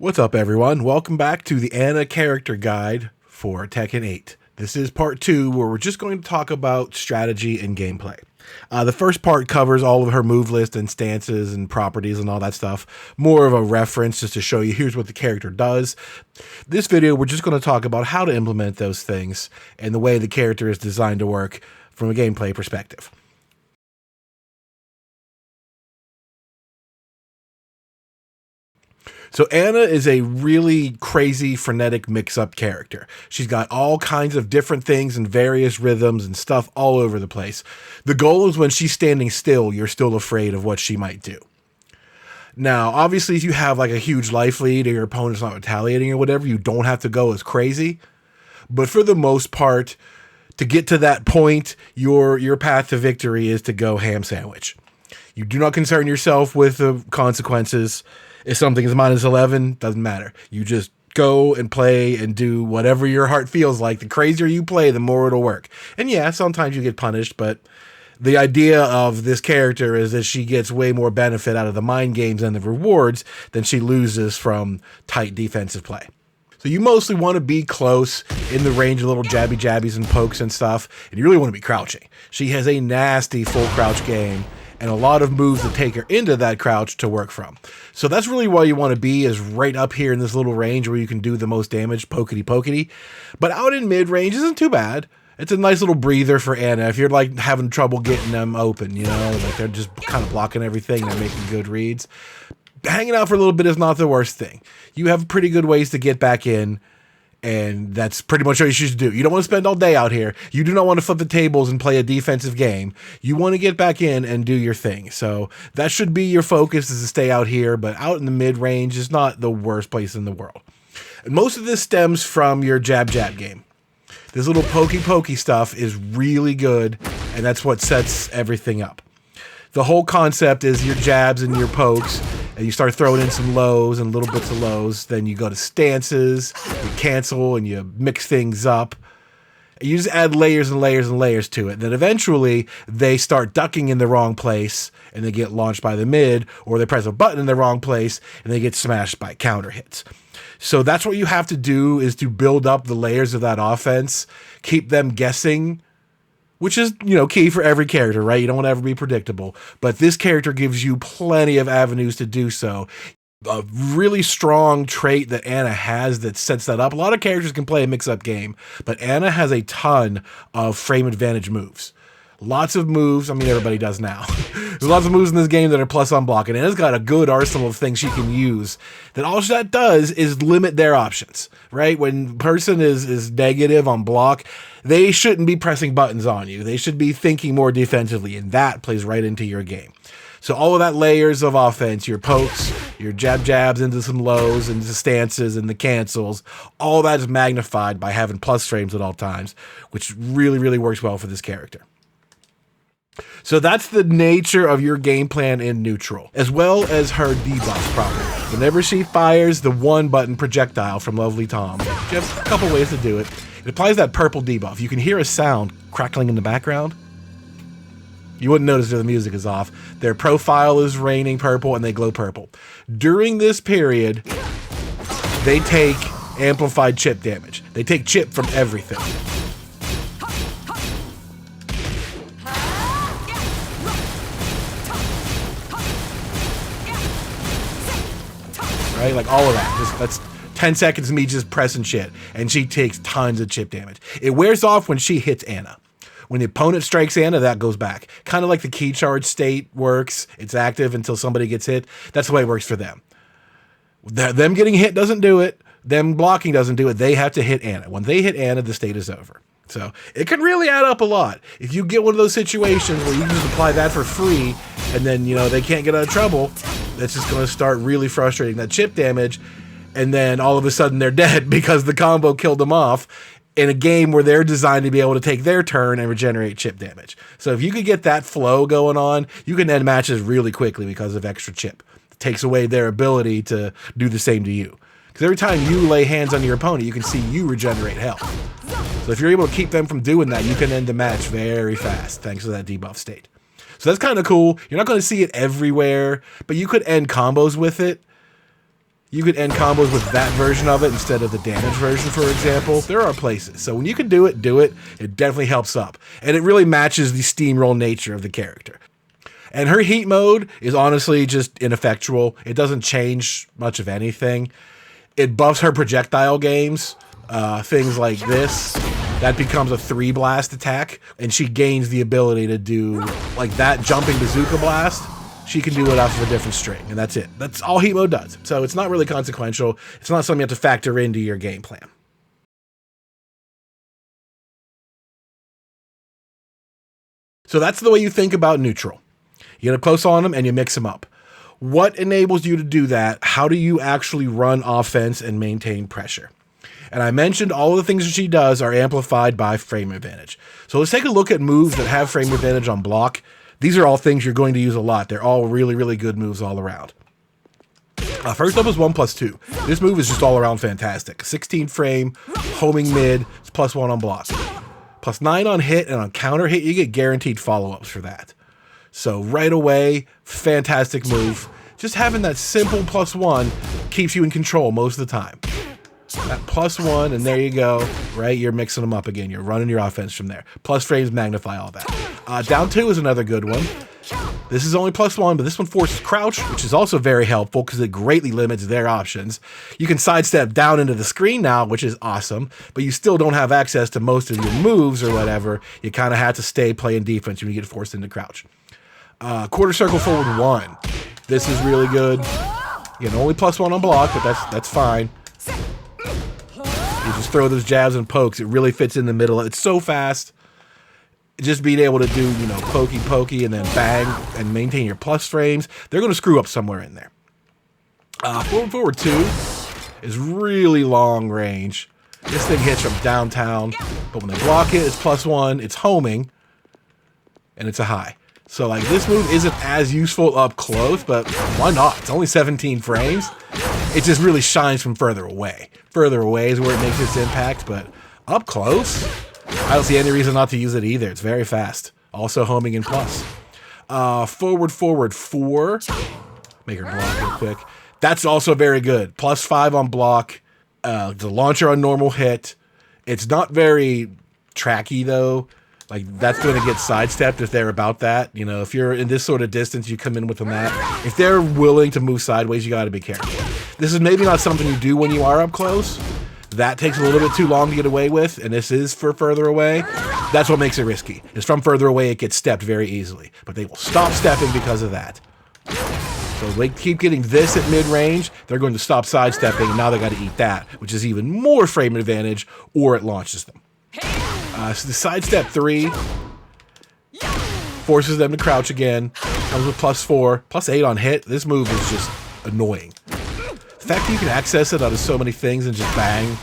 What's up, everyone? Welcome back to the Ana character guide for Tekken 8. This is part 2, where we're just going to talk about strategy and gameplay. The first part covers all of her move list and stances and properties and all that stuff. More of a reference just to show you here's what the character does. This video, we're just going to talk about how to implement those things and the way the character is designed to work from a gameplay perspective. So Ana is a really crazy, frenetic mix-up character. She's got all kinds of different things and various rhythms and stuff all over the place. The goal is when she's standing still, you're still afraid of what she might do. Now, obviously, if you have like a huge life lead or your opponent's not retaliating or whatever, you don't have to go as crazy. But for the most part, to get to that point, your path to victory is to go ham sandwich. You do not concern yourself with the consequences. If something is minus 11, doesn't matter. You just go and play and do whatever your heart feels like. The crazier you play, the more it'll work. And yeah, sometimes you get punished, but the idea of this character is that she gets way more benefit out of the mind games and the rewards than she loses from tight defensive play. So you mostly want to be close in the range of little jabbies and pokes and stuff, and you really want to be crouching. She has a nasty full crouch game and a lot of moves that take her into that crouch to work from. So that's really where you want to be, is right up here in this little range where you can do the most damage, pokety. But out in mid-range isn't too bad. It's a nice little breather for Ana if you're like having trouble getting them open, you know, like they're just kind of blocking everything, they're making good reads. Hanging out for a little bit is not the worst thing. You have pretty good ways to get back in, and that's pretty much what you should do. You don't want to spend all day out here. You do not want to flip the tables and play a defensive game. You want to get back in and do your thing. So that should be your focus, is to stay out here, but out in the mid-range is not the worst place in the world. And most of this stems from your jab game. This little pokey stuff is really good, and that's what sets everything up. The whole concept is your jabs and your pokes, and you start throwing in some lows and little bits of lows. Then you go to stances, you cancel, and you mix things up. You just add layers and layers and layers to it. Then eventually they start ducking in the wrong place and they get launched by the mid, or they press a button in the wrong place and they get smashed by counter hits. So that's what you have to do, is to build up the layers of that offense, keep them guessing, which is, you know, key for every character, right? You don't want to ever be predictable. But this character gives you plenty of avenues to do so. A really strong trait that Ana has that sets that up. A lot of characters can play a mix-up game, but Ana has a ton of frame advantage moves. Lots of moves. I mean, everybody does now. There's lots of moves in this game that are plus on block, and Ana's got a good arsenal of things she can use. That all that does is limit their options, right? When person is negative on block, they shouldn't be pressing buttons on you. They should be thinking more defensively, and that plays right into your game. So all of that layers of offense, your pokes, your jabs into some lows, and the stances and the cancels, all that is magnified by having plus frames at all times, which really works well for this character. So that's the nature of your game plan in neutral, as well as her debuff property. Whenever she fires the 1-button projectile from Lovely Tom, you have a couple ways to do it. It applies that purple debuff. You can hear a sound crackling in the background. You wouldn't notice if the music is off. Their profile is raining purple and they glow purple. During this period, they take amplified chip damage. They take chip from everything. Right? Like all of that. That's 10 seconds of me just pressing shit. And she takes tons of chip damage. It wears off when she hits Ana. When the opponent strikes Ana, that goes back. Kind of like the key charge state works. It's active until somebody gets hit. That's the way it works for them. Them getting hit doesn't do it. Them blocking doesn't do it. They have to hit Ana. When they hit Ana, the state is over. So it can really add up a lot. If you get one of those situations where you can just apply that for free and then, you know, they can't get out of trouble, that's just going to start really frustrating that chip damage. And then all of a sudden they're dead because the combo killed them off in a game where they're designed to be able to take their turn and regenerate chip damage. So if you could get that flow going on, you can end matches really quickly because of extra chip. It takes away their ability to do the same to you. Because every time you lay hands on your opponent, you can see you regenerate health. So if you're able to keep them from doing that, you can end the match very fast thanks to that debuff state. So that's kind of cool. You're not going to see it everywhere, but you could end combos with it. You could end combos with that version of it instead of the damage version, for example. There are places. So when you can do it, do it. It definitely helps up. And it really matches the steamroll nature of the character. And her heat mode is honestly just ineffectual. It doesn't change much of anything. It buffs her projectile games. Things like this. That becomes a 3 blast attack. And she gains the ability to do like that jumping bazooka blast. She can do it off of a different string, and that's it. That's all heat mode does. So it's not really consequential. It's not something you have to factor into your game plan. So that's the way you think about neutral. You get up close on them and you mix them up. What enables you to do that? How do you actually run offense and maintain pressure? And I mentioned all of the things that she does are amplified by frame advantage. So let's take a look at moves that have frame advantage on block. These are all things you're going to use a lot. They're all really, really good moves all around. First up is 1+2. This move is just all around fantastic. 16 frame, homing mid, it's +1 on block. +9 on hit, and on counter hit, you get guaranteed follow-ups for that. So right away, fantastic move. Just having that simple +1 keeps you in control most of the time. That +1, and there you go, right? You're mixing them up again. You're running your offense from there. Plus frames magnify all that. Down 2 is another good one. This is only +1, but this one forces crouch, which is also very helpful because it greatly limits their options. You can sidestep down into the screen now, which is awesome, but you still don't have access to most of your moves or whatever. You kind of have to stay playing defense when you get forced into crouch. Quarter circle forward 1. This is really good. Again, only +1 on block, but that's fine. You just throw those jabs and pokes. It really fits in the middle. It's so fast. Just being able to do, you know, pokey, and then bang, and maintain your plus frames. They're going to screw up somewhere in there. Forward 2 is really long range. This thing hits from downtown, but when they block it, it's +1. It's homing, and it's a high. So, like, this move isn't as useful up close, but why not? It's only 17 frames. It just really shines from further away. Further away is where it makes its impact, but up close, I don't see any reason not to use it either. It's very fast. Also homing in plus. Forward 4. Make her block real quick. That's also very good. +5 on block. The launcher on normal hit. It's not very tracky though. Like, that's going to get sidestepped if they're about that. You know, if you're in this sort of distance, you come in with them that. If they're willing to move sideways, you got to be careful. This is maybe not something you do when you are up close. That takes a little bit too long to get away with, and this is for further away. That's what makes it risky. Is from further away, it gets stepped very easily. But they will stop stepping because of that. So if they keep getting this at mid-range, they're going to stop sidestepping, and now they got to eat that, which is even more frame advantage, or it launches them. So the sidestep 3 forces them to crouch again. Comes with +4, +8 on hit. This move is just annoying. The fact that you can access it out of so many things and just bang.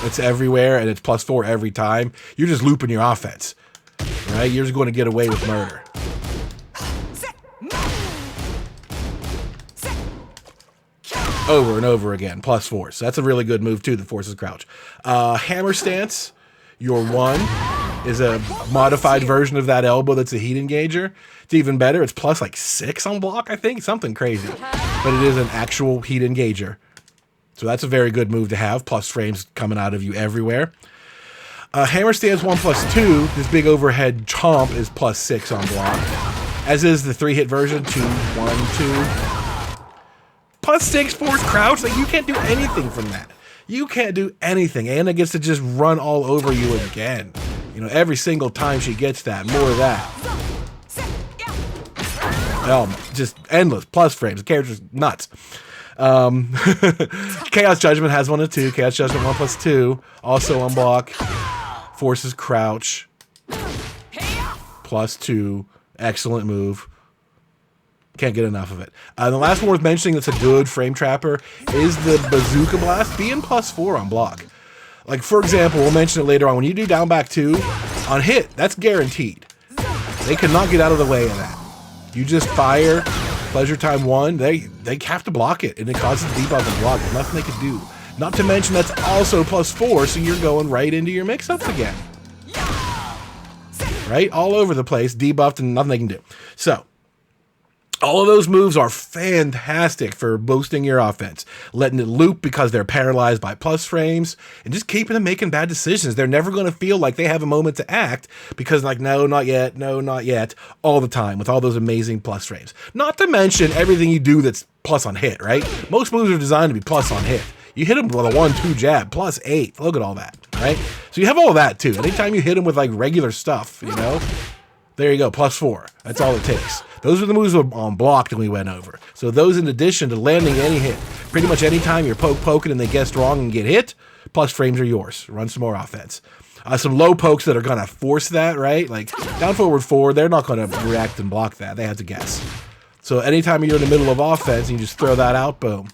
It's everywhere and it's +4 every time. You're just looping your offense, right? You're just going to get away with murder. Over and over again, +4. So that's a really good move too that forces crouch. Hammer stance, your 1 is a modified version of that elbow that's a heat engager. It's even better. It's +6 on block, I think, something crazy. But it is an actual heat engager. So that's a very good move to have, plus frames coming out of you everywhere. Hammer stance 1+2, this big overhead chomp is +6 on block. As is the 3-hit version, 2, 1, 2. +6 force crouch, like you can't do anything from that. You can't do anything. Anna gets to just run all over you again. You know, every single time she gets that, more of that. Oh, just endless plus frames. The character's nuts. Chaos Judgement has 1 and 2. Chaos Judgement 1+2, also on block. Forces crouch. +2, excellent move. Can't get enough of it. The last one worth mentioning that's a good frame trapper is the Bazooka Blast being +4 on block. Like, for example, we'll mention it later on. When you do down back 2, on hit, that's guaranteed. They cannot get out of the way of that. You just fire, pleasure time 1, they have to block it, and it causes debuff and block. There's nothing they can do. Not to mention that's also +4, so you're going right into your mix-ups again. Right? All over the place, debuffed, and nothing they can do. So, All of those moves are fantastic for boosting your offense, letting it loop because they're paralyzed by plus frames, and just keeping them making bad decisions. They're never going to feel like they have a moment to act because like, no, not yet, no, not yet, all the time with all those amazing plus frames. Not to mention everything you do that's plus on hit, right? Most moves are designed to be plus on hit. You hit them with a 1-2 jab, plus 8. Look at all that, right? So you have all that too. Anytime you hit them with like regular stuff, you know, there you go, plus 4. That's all it takes. Those are the moves on block that we went over. So those in addition to landing any hit. Pretty much anytime you're poking and they guess wrong and get hit, plus frames are yours. Run some more offense. Some low pokes that are going to force that, right? Like down forward 4, they're not going to react and block that. They have to guess. So anytime you're in the middle of offense, you just throw that out, boom.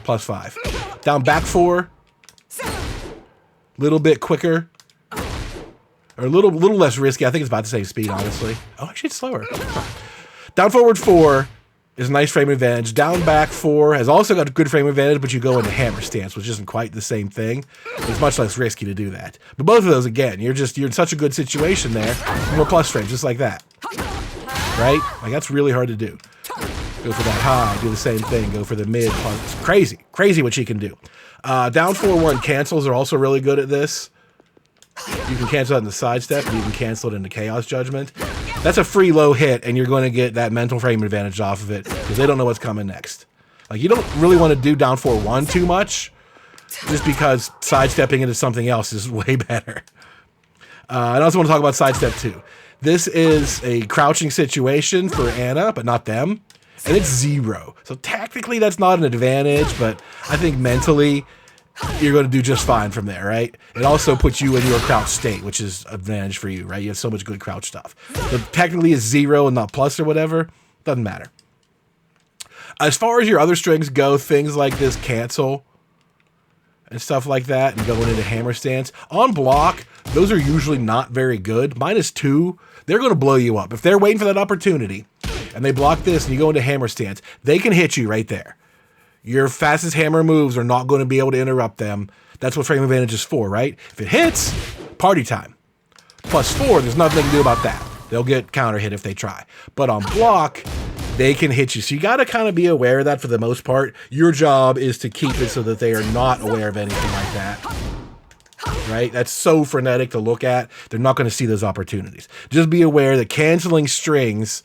Plus 5. Down back 4. Little bit quicker. Or a little less risky. I think it's about the same speed, honestly. Oh, actually, it's slower. Down forward 4 is a nice frame advantage. Down back 4 has also got a good frame advantage, but you go into hammer stance, which isn't quite the same thing. It's much less risky to do that. But both of those, again, you're in such a good situation there. More plus frames, just like that. Right? Like, that's really hard to do. Go for that high, do the same thing, go for the mid. It's crazy what she can do. Down 4-1 cancels are also really good at this. You can cancel it in the sidestep, and you can cancel it into Chaos Judgment. That's a free low hit, and you're going to get that mental frame advantage off of it, because they don't know what's coming next. Like, you don't really want to do down 4-1 too much, just because sidestepping into something else is way better. I also want to talk about sidestep too. This is a crouching situation for Anna, but not them, and it's 0. So technically that's not an advantage, but I think mentally you're going to do just fine from there, right? It also puts you in your crouch state, which is an advantage for you, right? You have so much good crouch stuff. So technically it's 0 and not plus or whatever. Doesn't matter. As far as your other strings go, things like this cancel and stuff like that, and going into hammer stance. On block, those are usually not very good. -2, they're going to blow you up. If they're waiting for that opportunity and they block this and you go into hammer stance, they can hit you right there. Your fastest hammer moves are not going to be able to interrupt them. That's what frame advantage is for, right? If it hits, party time. +4, there's nothing they can do about that. They'll get counter hit if they try. But on block, they can hit you. So you got to kind of be aware of that for the most part. Your job is to keep it so that they are not aware of anything like that. Right? That's so frenetic to look at. They're not going to see those opportunities. Just be aware that canceling strings,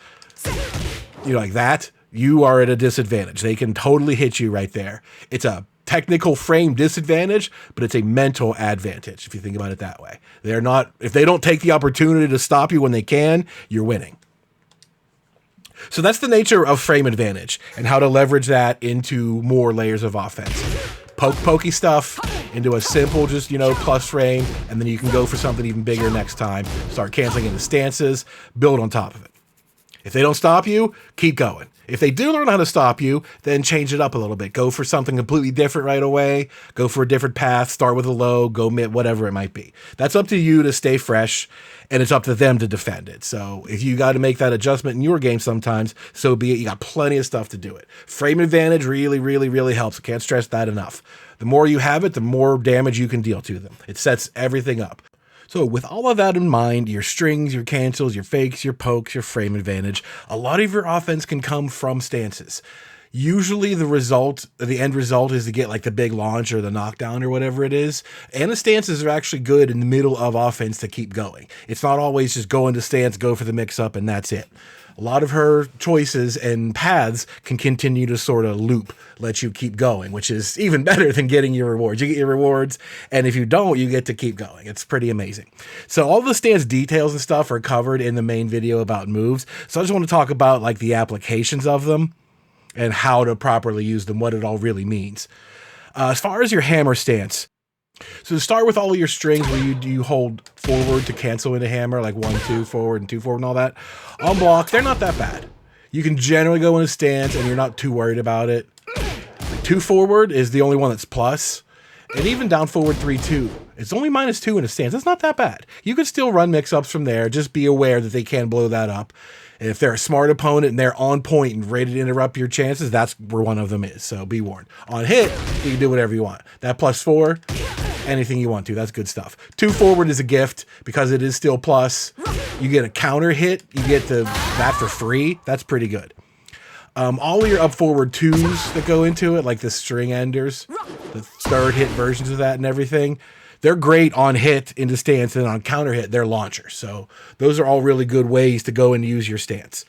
you know, like that, you are at a disadvantage. They can totally hit you right there. It's a technical frame disadvantage, but it's a mental advantage if you think about it that way. They're not, if they don't take the opportunity to stop you when they can, you're winning. So that's the nature of frame advantage and how to leverage that into more layers of offense. Pokey stuff into a simple, just, you know, plus frame, and then you can go for something even bigger next time. Start canceling into stances, build on top of it. If they don't stop you, keep going. If they do learn how to stop you, then change it up a little bit. Go for something completely different right away. Go for a different path. Start with a low, go mid, whatever it might be. That's up to you to stay fresh, and it's up to them to defend it. So if you got to make that adjustment in your game sometimes, so be it. You got plenty of stuff to do it. Frame advantage really, really, really helps. I can't stress that enough. The more you have it, the more damage you can deal to them. It sets everything up. So with all of that in mind, your strings, your cancels, your fakes, your pokes, your frame advantage, a lot of your offense can come from stances. Usually the end result is to get like the big launch or the knockdown or whatever it is. And the stances are actually good in the middle of offense to keep going. It's not always just go into stance, go for the mix up, and that's it. A lot of her choices and paths can continue to sort of loop, let you keep going, which is even better than getting your rewards. You get your rewards, and if you don't, you get to keep going. It's pretty amazing. So all the stance details and stuff are covered in the main video about moves. So I just want to talk about like the applications of them and how to properly use them, what it all really means. As far as your hammer stance, so to start with all of your strings where you hold forward to cancel into hammer, like 1-2 forward and 2 forward and all that. On block, they're not that bad. You can generally go in a stance and you're not too worried about it. 2 forward is the only one that's plus. And even down forward 3-2, it's only -2 in a stance. It's not that bad. You can still run mix-ups from there. Just be aware that they can blow that up. And if they're a smart opponent and they're on point and ready to interrupt your chances, that's where one of them is. So be warned. On hit, you can do whatever you want. That +4, anything you want to. That's good stuff. 2 forward is a gift because it is still plus. You get a counter hit. You get that for free. That's pretty good. All of your up forward 2s that go into it, like the string enders, the third hit versions of that and everything, they're great on hit into stance, and on counter hit, they're launchers. So those are all really good ways to go and use your stance.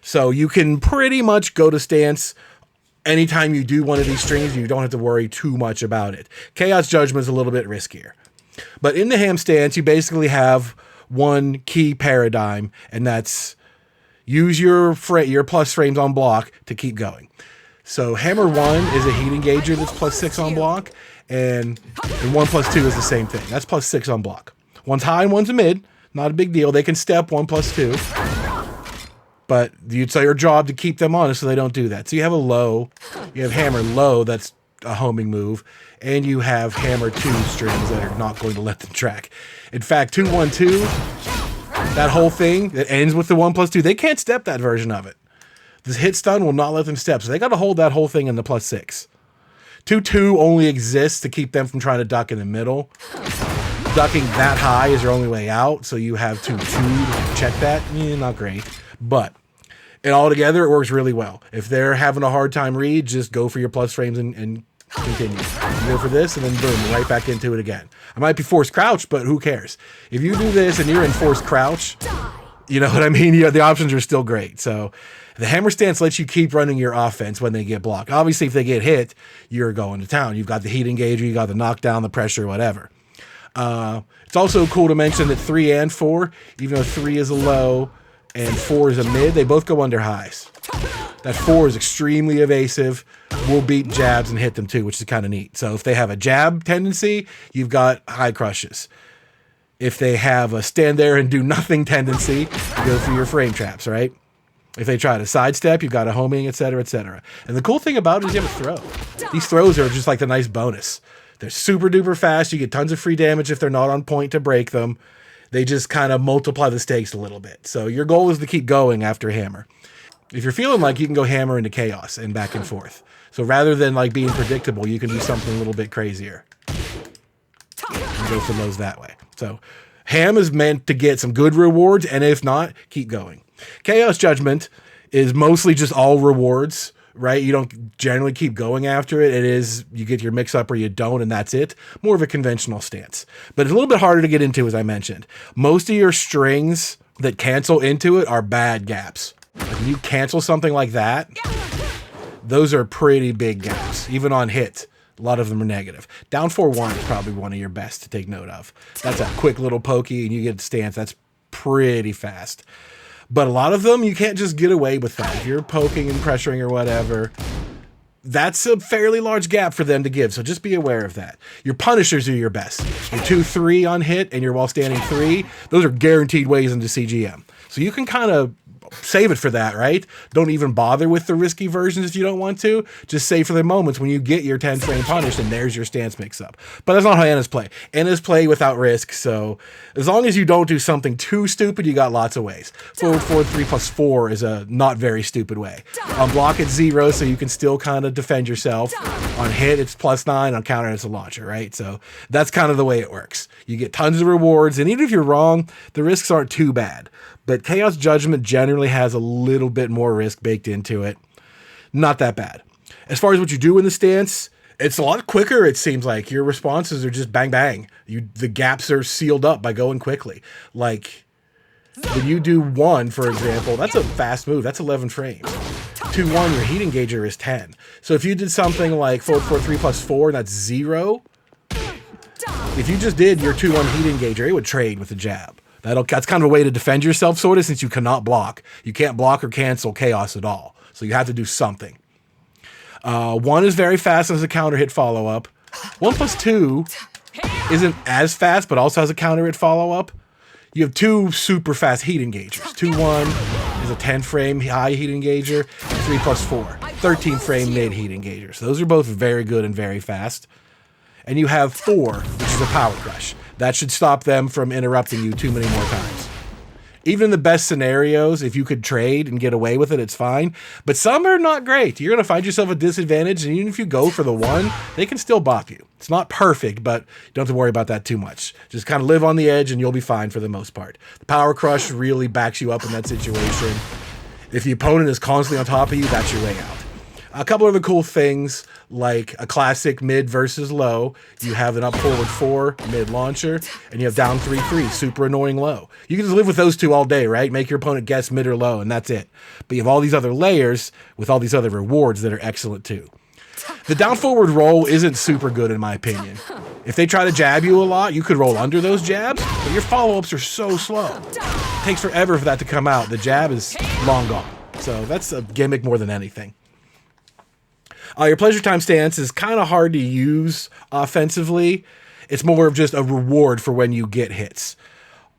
So you can pretty much go to stance anytime you do one of these strings. You don't have to worry too much about it. Chaos Judgment is a little bit riskier. But in the ham stance, you basically have one key paradigm, and that's use your plus frames on block to keep going. So hammer 1 is a heat engager that's +6 on block, and 1 + 2 is the same thing. That's +6 on block. One's high and one's a mid. Not a big deal. They can step 1 + 2. But it's your job to keep them honest so they don't do that. So you have a low. You have hammer low, that's a homing move. And you have hammer 2 strings that are not going to let them track. In fact, 2-1-2, that whole thing that ends with the 1 + 2, they can't step that version of it. This hit stun will not let them step, so they got to hold that whole thing in the +6. 2-2 only exists to keep them from trying to duck in the middle. Ducking that high is your only way out, so you have 2-2 to check that. Not great, but all together it works really well. If they're having a hard time read, just go for your plus frames and continue. You go for this, and then boom, right back into it again. I might be forced crouch, but who cares? If you do this and you're in forced crouch, you know what I mean? The options are still great. So the hammer stance lets you keep running your offense when they get blocked. Obviously, if they get hit, you're going to town. You've got the heat engager, you got the knockdown, the pressure, whatever. It's also cool to mention that 3 and 4, even though 3 is a low and 4 is a mid, they both go under highs. That 4 is extremely evasive, will beat jabs and hit them too, which is kind of neat. So if they have a jab tendency, you've got high crushes. If they have a stand there and do nothing tendency, you go through your frame traps, right? If they try to sidestep, you've got a homing, etc., etc. And the cool thing about it is you have a throw. These throws are just like the nice bonus. They're super duper fast. You get tons of free damage if they're not on point to break them. They just kind of multiply the stakes a little bit. So your goal is to keep going after hammer. If you're feeling like you can go hammer into chaos and back and forth. So rather than like being predictable, you can do something a little bit crazier. And go for those that way. So ham is meant to get some good rewards, and if not, keep going. Chaos Judgment is mostly just all rewards, right? You don't generally keep going after it. It is, you get your mix up or you don't, and that's it. More of a conventional stance. But it's a little bit harder to get into, as I mentioned. Most of your strings that cancel into it are bad gaps. Like when you cancel something like that, those are pretty big gaps. Even on hit, a lot of them are negative. Down 4-1 is probably one of your best to take note of. That's a quick little pokey and you get a stance. That's pretty fast. But a lot of them, you can't just get away with that. If you're poking and pressuring or whatever, that's a fairly large gap for them to give. So just be aware of that. Your punishers are your best. Your 2-3 on hit and your while standing 3, those are guaranteed ways into CGM. So you can kind of save it for that, right? Don't even bother with the risky versions if you don't want to. Just save for the moments when you get your 10 frame punish and there's your stance mix up. But that's not how Anna's play. Anna's play without risk, so as long as you don't do something too stupid, you got lots of ways. Forward 3+4 is a not very stupid way. On block it's 0, so you can still kind of defend yourself. On hit it's +9, on counter it's a launcher, right? So that's kind of the way it works. You get tons of rewards, and even if you're wrong, the risks aren't too bad. But Chaos Judgment generally has a little bit more risk baked into it. Not that bad. As far as what you do in the stance, it's a lot quicker, it seems like. Your responses are just bang, bang. The gaps are sealed up by going quickly. Like, when you do 1, for example, that's a fast move. That's 11 frames. 2-1, your heat engager is 10. So if you did something like forward 3+4, and that's 0, if you just did your 2-1 heat engager, it would trade with a jab. That's kind of a way to defend yourself, sort of, since you cannot block. You can't block or cancel chaos at all. So you have to do something. 1 is very fast as a counter hit follow-up. 1+2 isn't as fast, but also has a counter hit follow-up. You have 2 super fast heat engagers. 2-1 is a 10 frame high heat engager, and 3+4, 13 frame mid heat engager. So those are both very good and very fast. And you have 4, which is a power crush. That should stop them from interrupting you too many more times. Even in the best scenarios, if you could trade and get away with it, it's fine. But some are not great. You're going to find yourself a disadvantage, and even if you go for the 1, they can still bop you. It's not perfect, but you don't have to worry about that too much. Just kind of live on the edge, and you'll be fine for the most part. The power crush really backs you up in that situation. If the opponent is constantly on top of you, that's your way out. A couple other cool things, like a classic mid versus low. You have an up forward 4 mid launcher, and you have down 3-3, super annoying low. You can just live with those two all day, right? Make your opponent guess mid or low, and that's it. But you have all these other layers with all these other rewards that are excellent too. The down forward roll isn't super good in my opinion. If they try to jab you a lot, you could roll under those jabs, but your follow-ups are so slow. It takes forever for that to come out. The jab is long gone. So that's a gimmick more than anything. Your pleasure time stance is kind of hard to use offensively. It's more of just a reward for when you get hits.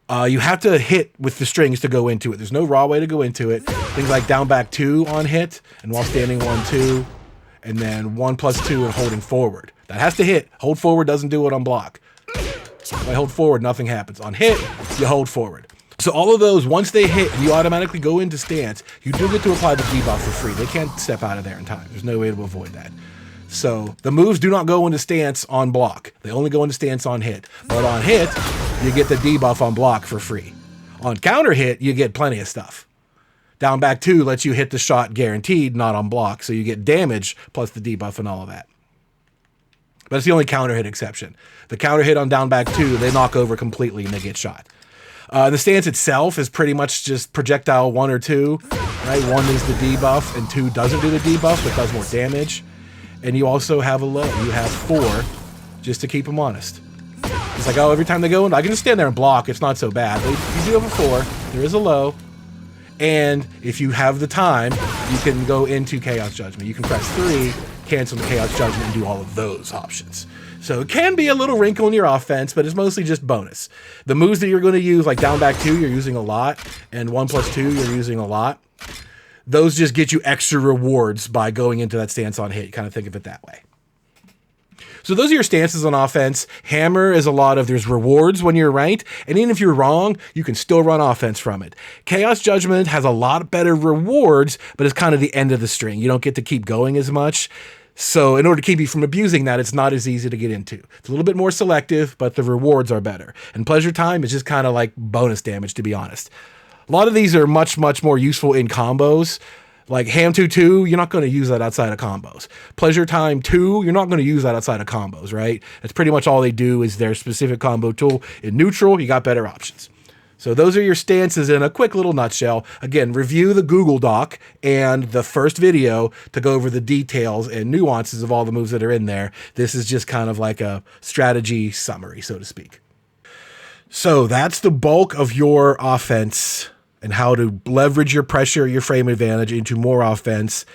You have to hit with the strings to go into it. There's no raw way to go into it. Things like down back 2 on hit, and while standing 1-2, and then 1+2 and holding forward. That has to hit. Hold forward doesn't do it on block. If I hold forward, nothing happens. On hit, you hold forward. So all of those, once they hit and you automatically go into stance, you do get to apply the debuff for free. They can't step out of there in time. There's no way to avoid that. So the moves do not go into stance on block. They only go into stance on hit. But on hit, you get the debuff on block for free. On counter hit, you get plenty of stuff. Down back 2 lets you hit the shot guaranteed, not on block. So you get damage plus the debuff and all of that. But it's the only counter hit exception. The counter hit on down back 2, they knock over completely and they get shot. The stance itself is pretty much just projectile 1 or 2, right? 1 is the debuff and 2 doesn't do the debuff, but does more damage. And you also have a low. You have 4 just to keep them honest. It's like, oh, every time they go in, I can just stand there and block. It's not so bad. But you do have a 4. There is a low. And if you have the time, you can go into Chaos Judgment. You can press 3, cancel the Chaos Judgment, and do all of those options. So it can be a little wrinkle in your offense, but it's mostly just bonus. The moves that you're going to use, like down back 2, you're using a lot, and 1+2, you're using a lot. Those just get you extra rewards by going into that stance on hit. You kind of think of it that way. So those are your stances on offense. Hammer is a lot of there's rewards when you're ranked, and even if you're wrong, you can still run offense from it. Chaos Judgment has a lot better rewards, but it's kind of the end of the string. You don't get to keep going as much. So in order to keep you from abusing that, it's not as easy to get into. It's a little bit more selective, but the rewards are better. And pleasure time is just kind of like bonus damage, to be honest. A lot of these are much, much more useful in combos. Like Ham 2-2, you're not going to use that outside of combos. Pleasure Time 2, you're not going to use that outside of combos, right? That's pretty much all they do is their specific combo tool. In neutral, you got better options. So those are your stances in a quick little nutshell. Again, review the Google Doc and the first video to go over the details and nuances of all the moves that are in there. This is just kind of like a strategy summary, so to speak. So that's the bulk of your offense and how to leverage your pressure, your frame advantage into more offense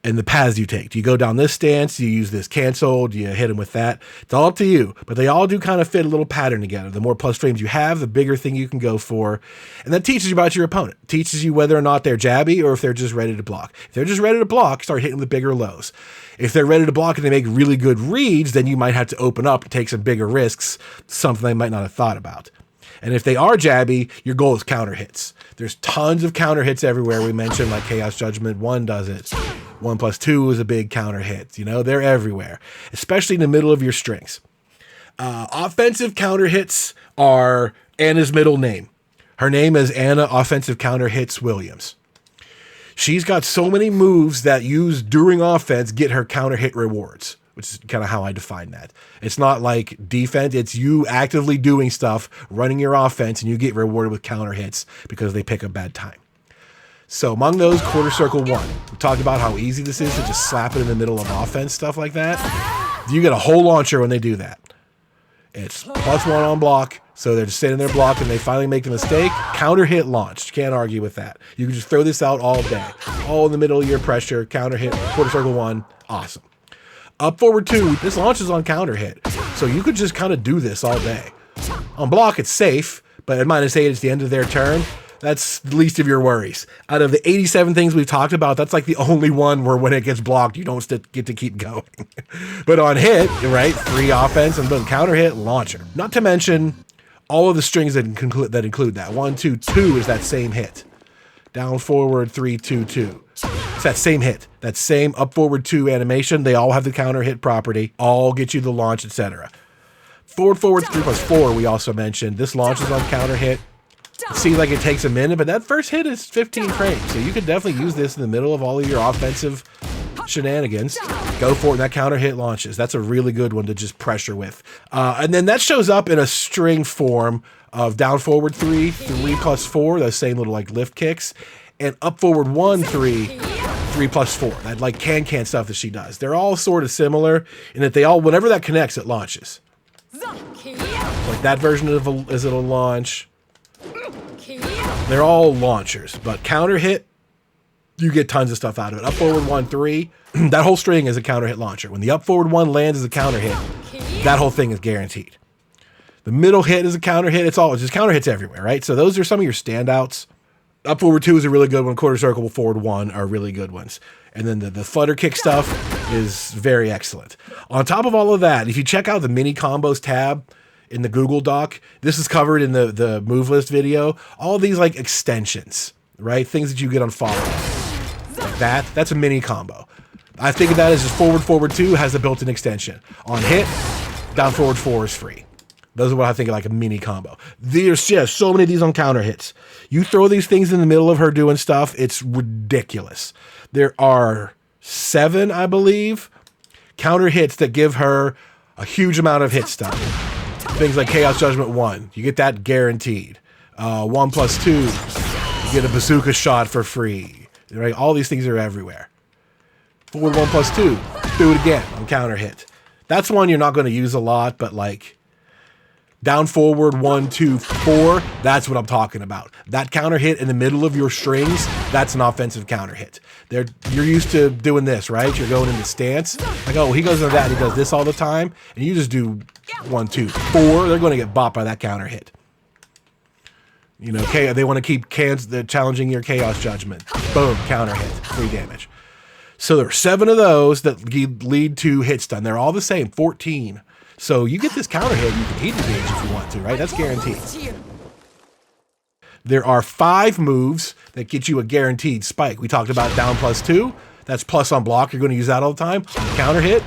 and the paths you take. Do you go down this stance? Do you use this cancel? Do you hit them with that? It's all up to you, but they all do kind of fit a little pattern together. The more plus frames you have, the bigger thing you can go for. And that teaches you about your opponent. It teaches you whether or not they're jabby or if they're just ready to block. If they're just ready to block, start hitting the bigger lows. If they're ready to block and they make really good reads, then you might have to open up and take some bigger risks, something they might not have thought about. And if they are jabby, your goal is counter hits. There's tons of counter hits everywhere. We mentioned like Chaos Judgment 1 does it. 1+2 is a big counter hit. You know, they're everywhere, especially in the middle of your strings. Offensive counter hits are Anna's middle name. Her name is Anna Offensive Counter Hits Williams. She's got so many moves that used during offense get her counter hit rewards, which is kind of how I define that. It's not like defense. It's you actively doing stuff, running your offense, and you get rewarded with counter hits because they pick a bad time. So among those, quarter circle 1. We talked about how easy this is to just slap it in the middle of offense, stuff like that. You get a whole launcher when they do that. It's +1 on block, so they're just sitting there blocking. They finally make the mistake. Counter hit launched. Can't argue with that. You can just throw this out all day. All in the middle of your pressure. Counter hit, quarter circle 1. Awesome. Up forward 2. This launches on counter hit. So you could just kind of do this all day. On block, it's safe, but at -8, it's the end of their turn. That's the least of your worries. Out of the 87 things we've talked about, that's like the only one where when it gets blocked, you don't get to keep going. But on hit, right, free offense and boom, counter hit, launcher. Not to mention all of the strings that include that. 1, 2, 2 is that same hit. Down, forward, 3, 2, 2. It's that same hit. That same up, forward, 2 animation. They all have the counter hit property. All get you the launch, etc. Forward, 3+4, we also mentioned. This launches on counter hit. It seems like it takes a minute, but that first hit is 15 frames. So you could definitely use this in the middle of all of your offensive shenanigans. Go for it, and that counter hit launches. That's a really good one to just pressure with. And then that shows up in a string form of down forward 3, 3 plus 4, those same little like lift kicks, and up forward 1, 3, 3 plus 4. That like can stuff that she does. They're all sort of similar in that they all, whenever that connects, it launches. Like that version is it'll launch. They're all launchers, but counter hit, you get tons of stuff out of it. Up forward 1, 3, that whole string is a counter hit launcher. When the up forward 1 lands as a counter hit, that whole thing is guaranteed. The middle hit is a counter hit. It's just counter hits everywhere, right? So those are some of your standouts. Up forward 2 is a really good one. Quarter circle forward 1 are really good ones. And then the flutter kick stuff is very excellent. On top of all of that, if you check out the mini combos tab in the Google Doc, this is covered in the move list video. All these like extensions, right? Things that you get on follow-up. Like that's a mini combo. I think of that as just forward 2 has a built-in extension. On hit, down forward 4 is free. Those are what I think of like a mini combo. There's just so many of these on counter hits. You throw these things in the middle of her doing stuff, it's ridiculous. There are 7, I believe, counter hits that give her a huge amount of hit stun. Things like Chaos Judgement 1, you get that guaranteed. 1 plus 2, you get a bazooka shot for free. Right? All these things are everywhere. Forward 1 plus 2, do it again on counter hit. That's one you're not going to use a lot, but like down forward 1, 2, 4, that's what I'm talking about. That counter hit in the middle of your strings, that's an offensive counter hit. You're used to doing this, right? You're going into stance. Like, oh, he goes into that and he does this all the time. And you just do 1, 2, 4. They're going to get bopped by that counter hit. You know, they want to keep challenging your Chaos Judgment. Boom, counter hit, free damage. So there are 7 of those that lead to hit stun. They're all the same, 14. So you get this counter hit, you can heat engage if you want to, right? That's guaranteed. There are 5 moves that get you a guaranteed spike. We talked about down plus 2. That's plus on block. You're going to use that all the time. Counter hit,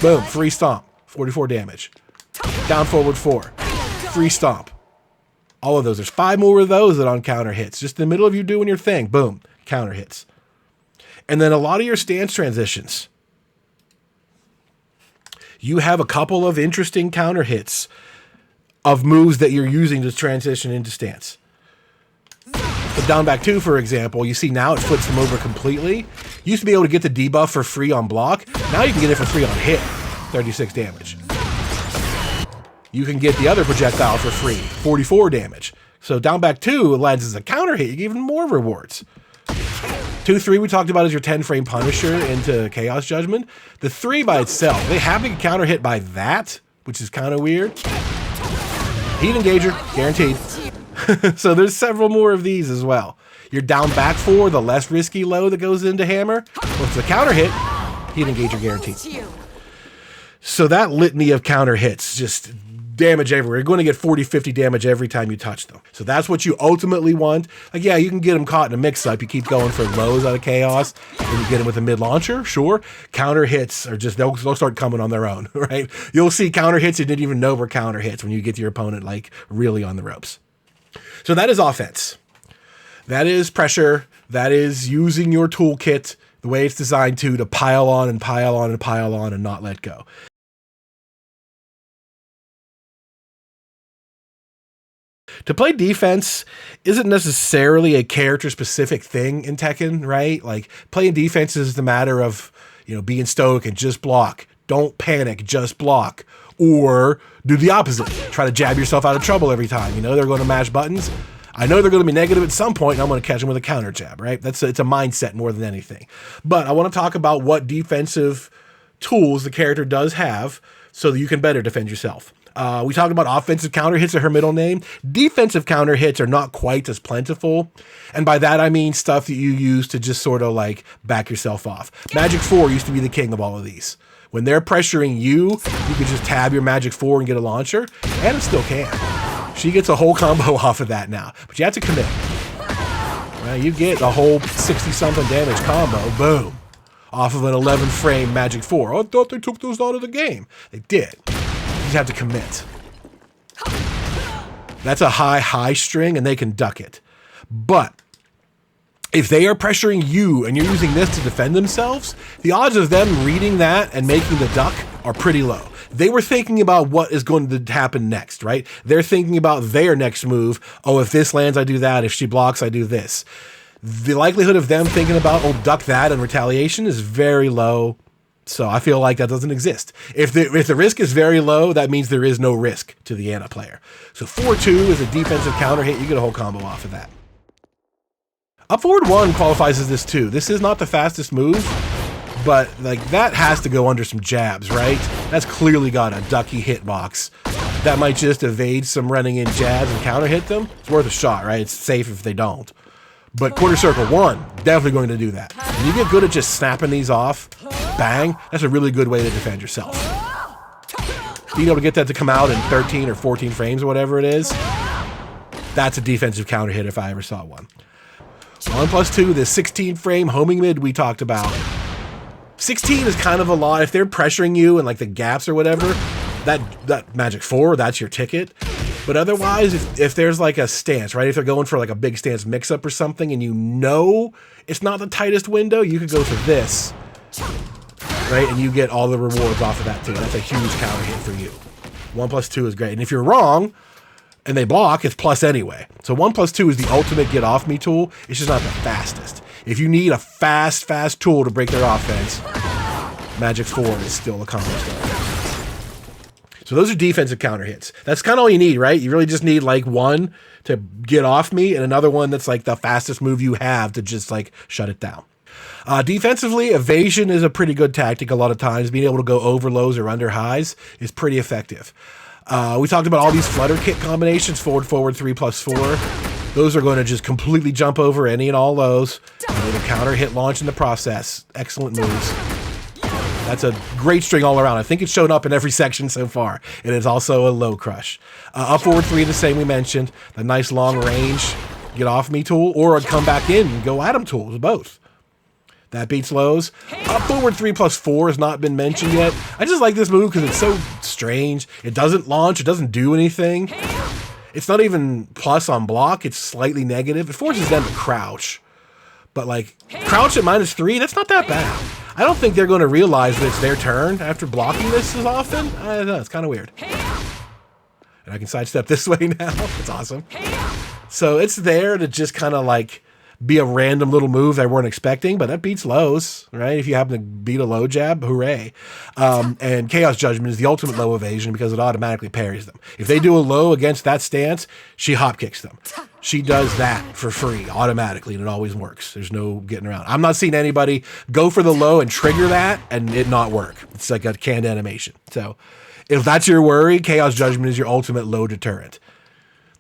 boom, free stomp, 44 damage. Down forward 4, free stomp. All of those. There's 5 more of those that on counter hits. Just in the middle of you doing your thing, boom, counter hits. And then a lot of your stance transitions. You have a couple of interesting counter hits of moves that you're using to transition into stance. The down back 2, for example, you see now it flips them over completely. You used to be able to get the debuff for free on block. Now you can get it for free on hit, 36 damage. You can get the other projectile for free, 44 damage. So down back 2 lands as a counter hit. You get even more rewards. 2, 3 we talked about as your 10 frame Punisher into Chaos Judgment. The 3 by itself, they having a counter hit by that, which is kind of weird. Heat Engager, guaranteed. So there's several more of these as well. Your down back 4, the less risky low that goes into Hammer. Well, it's a counter hit, Heat Engager guaranteed. So that litany of counter hits, just damage everywhere. You're going to get 40, 50 damage every time you touch them. So that's what you ultimately want. Like, yeah, you can get them caught in a mix-up. You keep going for lows out of Chaos, and you get them with a mid-launcher, sure. Counter hits are just, they'll start coming on their own, right? You'll see counter hits you didn't even know were counter hits when you get your opponent, like, really on the ropes. So that is offense. That is pressure. That is using your toolkit the way it's designed to pile on and pile on and pile on and not let go. To play defense isn't necessarily a character-specific thing in Tekken, right? Like, playing defense is the matter of, you know, being stoic and just block. Don't panic, just block. Or do the opposite. Try to jab yourself out of trouble every time. You know, they're going to mash buttons. I know they're going to be negative at some point, and I'm going to catch them with a counter jab, right? It's a mindset more than anything. But I want to talk about what defensive tools the character does have so that you can better defend yourself. We talked about offensive counter hits are her middle name. Defensive counter hits are not quite as plentiful. And by that, I mean stuff that you use to just sort of like back yourself off. Magic 4 used to be the king of all of these. When they're pressuring you, you can just tab your Magic 4 and get a launcher, and it still can. She gets a whole combo off of that now, but you have to commit. Right, you get a whole 60-something damage combo, boom, off of an 11-frame Magic 4. Oh, I thought they took those out of the game. They did. You have to commit. That's a high string, and they can duck it. But if they are pressuring you and you're using this to defend themselves, the odds of them reading that and making the duck are pretty low. They were thinking about what is going to happen next, right? They're thinking about their next move. Oh, if this lands, I do that. If she blocks, I do this. The likelihood of them thinking about, oh, duck that in retaliation is very low. So I feel like that doesn't exist. If the risk is very low, that means there is no risk to the Ana player. So 4-2 is a defensive counter hit. You get a whole combo off of that. Up forward 1 qualifies as this too. This is not the fastest move, but like that has to go under some jabs, right? That's clearly got a ducky hitbox. That might just evade some running in jabs and counter hit them. It's worth a shot, right? It's safe if they don't. But quarter circle 1, definitely going to do that. When you get good at just snapping these off, bang, that's a really good way to defend yourself. Being able to get that to come out in 13 or 14 frames or whatever it is, that's a defensive counter hit if I ever saw one. 1+2, the 16 frame homing mid we talked about. 16 is kind of a lot. If they're pressuring you and like the gaps or whatever, that magic 4, that's your ticket. But otherwise, if there's like a stance, right? If they're going for like a big stance mix-up or something and you know it's not the tightest window, you could go for this, right? And you get all the rewards off of that too. That's a huge counter hit for you. 1+2 is great. And if you're wrong and they block, it's plus anyway. So 1+2 is the ultimate get off me tool. It's just not the fastest. If you need a fast tool to break their offense, Magic 4 is still a combo starter. So those are defensive counter hits. That's kind of all you need, right? You really just need like one to get off me and another one that's like the fastest move you have to just like shut it down. Defensively, evasion is a pretty good tactic a lot of times. Being able to go over lows or under highs is pretty effective. We talked about all these flutter kick combinations, forward, 3+4. Those are going to just completely jump over any and all lows. And it'll counter hit launch in the process. Excellent moves. That's a great string all around. I think it's shown up in every section so far. It is also a low crush. Up forward 3, the same we mentioned. The nice long range get off me tool, or a come back in and go at 'em tools, both. That beats lows. Up forward 3+4 has not been mentioned yet. I just like this move because it's so strange. It doesn't launch. It doesn't do anything. It's not even plus on block. It's slightly negative. It forces them to crouch. But like, crouch at -3, that's not that bad. I don't think they're going to realize that it's their turn after blocking this as often. I don't know, it's kind of weird. And I can sidestep this way now. It's awesome. So it's there to just kind of like be a random little move they weren't expecting, but that beats lows, right? If you happen to beat a low jab, hooray. And Chaos Judgment is the ultimate low evasion because it automatically parries them. If they do a low against that stance, she hop kicks them. She does that for free automatically, and it always works. There's no getting around. I'm not seeing anybody go for the low and trigger that and it not work. It's like a canned animation. So if that's your worry, Chaos Judgment is your ultimate low deterrent.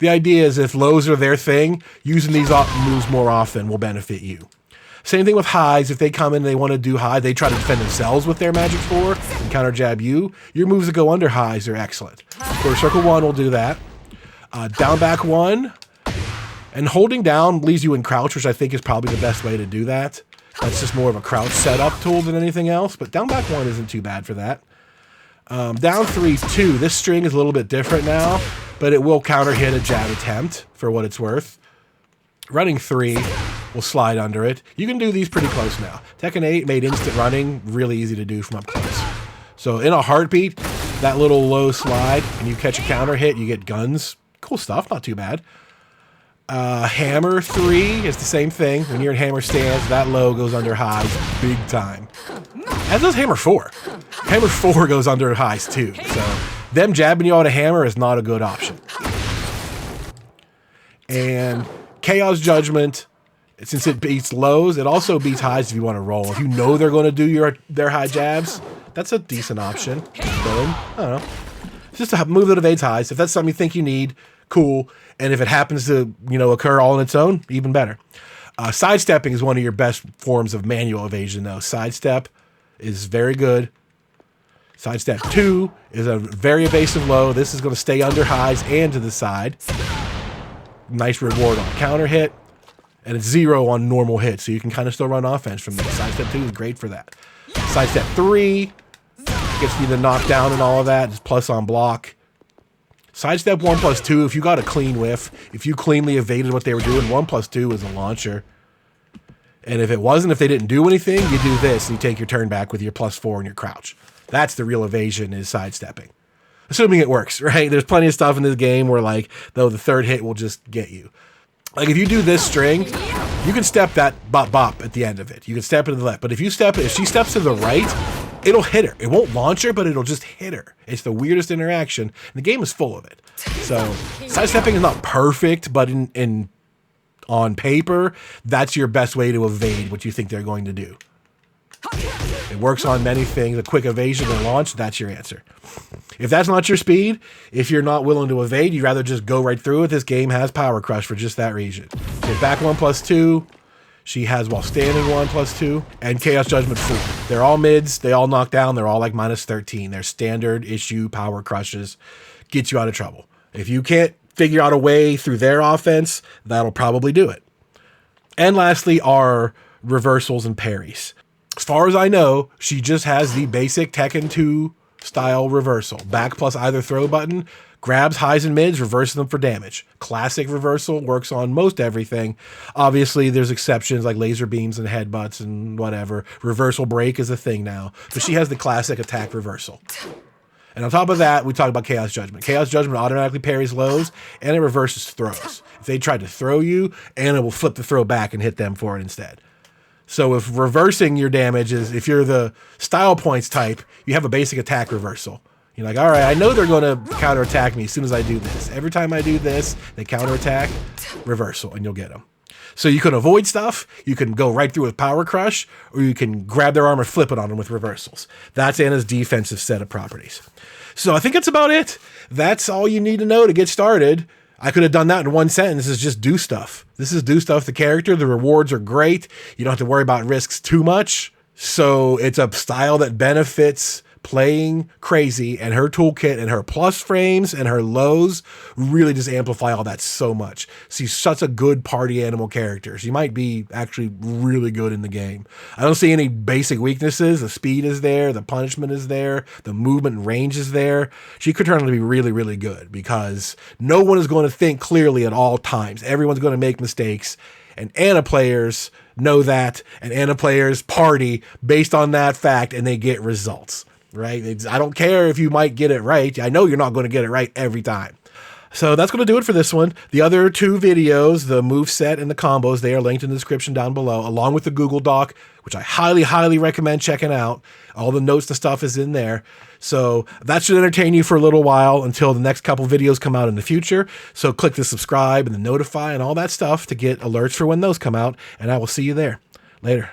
The idea is if lows are their thing, using these moves more often will benefit you. Same thing with highs. If they come in and they want to do high, they try to defend themselves with their Magic 4 and counter jab you. Your moves that go under highs are excellent. Quarter circle 1 will do that. Down back 1. And holding down leaves you in crouch, which I think is probably the best way to do that. That's just more of a crouch setup tool than anything else. But down back 1 isn't too bad for that. Down 3, 2. This string is a little bit different now, but it will counter hit a jab attempt for what it's worth. Running 3 will slide under it. You can do these pretty close now. Tekken 8 made instant running really easy to do from up close. So in a heartbeat, that little low slide, and you catch a counter hit, you get guns. Cool stuff, not too bad. Hammer 3 is the same thing. When you're in hammer stance, that low goes under highs big time. As does hammer 4. Hammer 4 goes under highs too. So them jabbing you out a hammer is not a good option. And Chaos Judgment, since it beats lows, it also beats highs if you want to roll. If you know they're going to do their high jabs, that's a decent option. Boom. I don't know. It's just a move that evades highs. If that's something you think you need, cool. And if it happens to, occur all on its own, even better. Sidestepping is one of your best forms of manual evasion, though. Sidestep is very good. Sidestep 2 is a very evasive low. This is going to stay under highs and to the side. Nice reward on counter hit. And it's 0 on normal hit, so you can kind of still run offense from this. Sidestep 2 is great for that. Sidestep 3 gets you the knockdown and all of that. It's plus on block. Sidestep 1+2, if you got a clean whiff, if you cleanly evaded what they were doing, 1+2 is a launcher. And if it wasn't, if they didn't do anything, you do this and you take your turn back with your +4 and your crouch. That's the real evasion, is sidestepping. Assuming it works, right? There's plenty of stuff in this game where, like, though the third hit will just get you. Like, if you do this string, you can step that bop at the end of it. You can step it to the left. But if she steps to the right, it'll hit her. It won't launch her, but it'll just hit her. It's the weirdest interaction. And the game is full of it. So sidestepping is not perfect, but on paper, that's your best way to evade what you think they're going to do. It works on many things. A quick evasion and launch, that's your answer. If that's not your speed, if you're not willing to evade, you'd rather just go right through it, this game has Power Crush for just that reason. Hit back 1+2. She has while standing 1+2. And Chaos Judgment 4. They're all mids. They all knock down. They're all like -13. They're standard issue Power Crushes. Get you out of trouble. If you can't figure out a way through their offense, that'll probably do it. And lastly are reversals and parries. As far as I know, she just has the basic Tekken 2 style reversal. Back plus either throw button, grabs highs and mids, reverses them for damage. Classic reversal, works on most everything. Obviously, there's exceptions like laser beams and headbutts and whatever. Reversal break is a thing now. But she has the classic attack reversal. And on top of that, we talk about Chaos Judgment. Chaos Judgment automatically parries lows, and it reverses throws. If they try to throw you, Anna will flip the throw back and hit them for it instead. So if reversing your damage is, if you're the style points type, you have a basic attack reversal. You're like, all right, I know they're going to counterattack me as soon as I do this. Every time I do this, they counterattack, reversal, and you'll get them. So you can avoid stuff, you can go right through with Power Crush, or you can grab their arm and flip it on them with reversals. That's Anna's defensive set of properties. So I think that's about it. That's all you need to know to get started. I could have done that in one sentence, is just do stuff. This is do stuff the character. The rewards are great. You don't have to worry about risks too much. So it's a style that benefits playing crazy, and her toolkit and her plus frames and her lows really just amplify all that so much. She's such a good party animal character. She might be actually really good in the game. I don't see any basic weaknesses. The speed is there. The punishment is there. The movement and range is there. She could turn out to be really, really good because no one is going to think clearly at all times. Everyone's going to make mistakes, and Anna players know that, and Anna players party based on that fact, and they get results. Right? I don't care if you might get it right. I know you're not going to get it right every time. So that's going to do it for this one. The other two videos, the move set and the combos, they are linked in the description down below, along with the Google Doc, which I highly, highly recommend checking out. All the notes and stuff is in there. So that should entertain you for a little while until the next couple videos come out in the future. So click the subscribe and the notify and all that stuff to get alerts for when those come out. And I will see you there. Later.